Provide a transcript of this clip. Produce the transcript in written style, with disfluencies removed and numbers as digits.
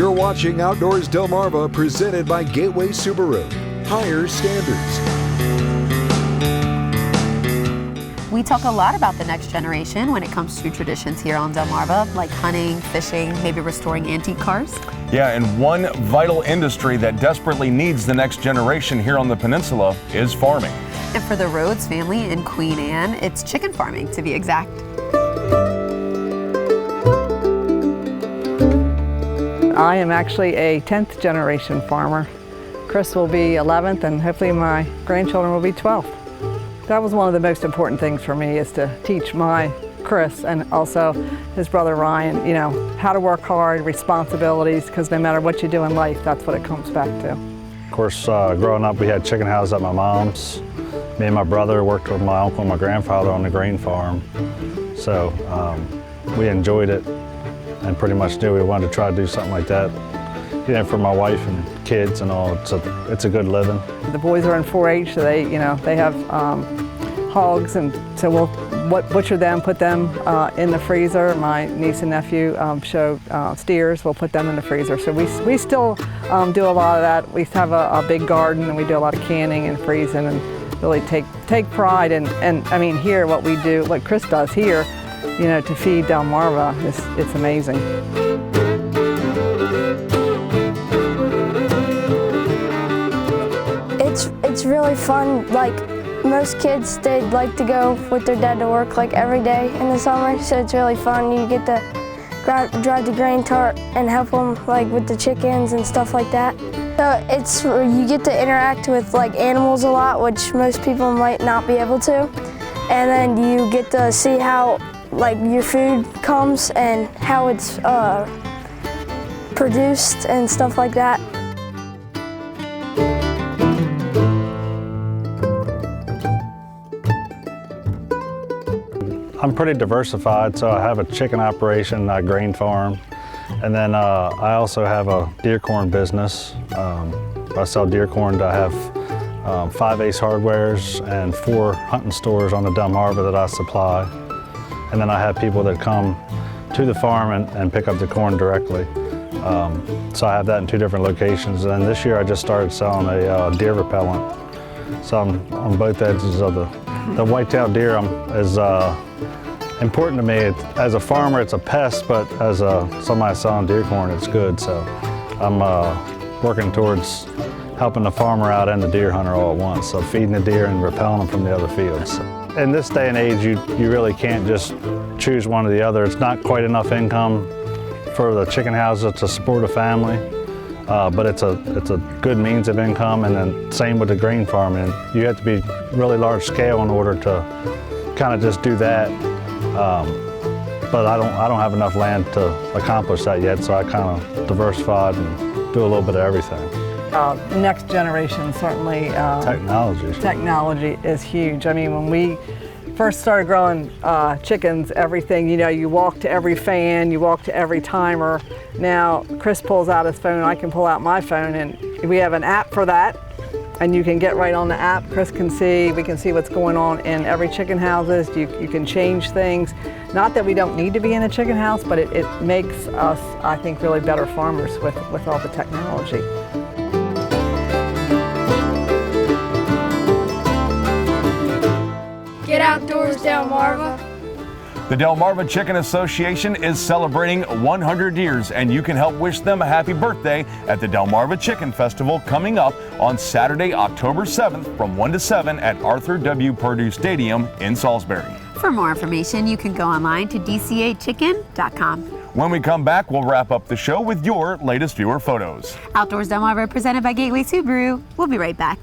You're watching Outdoors Delmarva, presented by Gateway Subaru. Higher standards. We talk a lot about the next generation when it comes to traditions here on Delmarva, like hunting, fishing, maybe restoring antique cars. Yeah, and one vital industry that desperately needs the next generation here on the peninsula is farming. And for the Rhodes family in Queen Anne, it's chicken farming, to be exact. I am actually a 10th generation farmer. Chris will be 11th, and hopefully my grandchildren will be 12th. That was one of the most important things for me, is to teach my Chris and also his brother Ryan, you know, how to work hard, responsibilities, because no matter what you do in life, that's what it comes back to. Of course, growing up, we had chicken houses at my mom's. Me and my brother worked with my uncle and my grandfather on the grain farm. So we enjoyed it and pretty much knew we wanted to try to do something like that. You know, for my wife and kids and all, it's a good living. The boys are in 4-H, so they have hogs, and so we'll butcher them, put them in the freezer. My niece and nephew show steers. We'll put them in the freezer. So we still do a lot of that. We have a big garden, and we do a lot of canning and freezing, and really take pride. And I mean, here what we do, what Chris does here, you know, to feed Delmarva, it's amazing. It's really fun. Like, most kids, they'd like to go with their dad to work like every day in the summer, so it's really fun. You get to drive the grain cart and help them like with the chickens and stuff like that. So you get to interact with like animals a lot, which most people might not be able to. And then you get to see how like your food comes and how it's produced and stuff like that. I'm pretty diversified, so I have a chicken operation, a grain farm, and then I also have a deer corn business. I sell deer corn. I have 5 Ace Hardwares and 4 hunting stores on the Delmarva that I supply. And then I have people that come to the farm and pick up the corn directly. So I have that in 2 different locations. And this year I just started selling a deer repellent. So I'm on both edges of the white-tailed deer is important to me. As a farmer, it's a pest, but as somebody selling deer corn, it's good. So I'm working towards helping the farmer out and the deer hunter all at once. So feeding the deer and repelling them from the other fields. In this day and age, you really can't just choose one or the other. It's not quite enough income for the chicken houses to support a family, but it's a good means of income. And then same with the grain farming. You have to be really large scale in order to kind of just do that. But I don't have enough land to accomplish that yet, so I kind of diversified and do a little bit of everything. Next generation, certainly. Technology is huge. I mean, when we first started growing chickens, everything, you know, you walk to every fan, you walk to every timer. Now, Chris pulls out his phone, I can pull out my phone, and we have an app for that. And you can get right on the app. Chris can see, we can see what's going on in every chicken houses. You can change things. Not that we don't need to be in a chicken house, but it makes us, I think, really better farmers with all the technology. Get outdoors, Delmarva. The Delmarva-Chicken-Association is celebrating 100 years, and you can help wish them a happy birthday at the Delmarva Chicken Festival coming up on Saturday, October 7th from 1 to 7 at Arthur W. Purdue Stadium in Salisbury. For more information, you can go online to dcachicken.com. When we come back, we'll wrap up the show with your latest viewer photos. Outdoors Delmarva presented by Gateway Subaru. We'll be right back.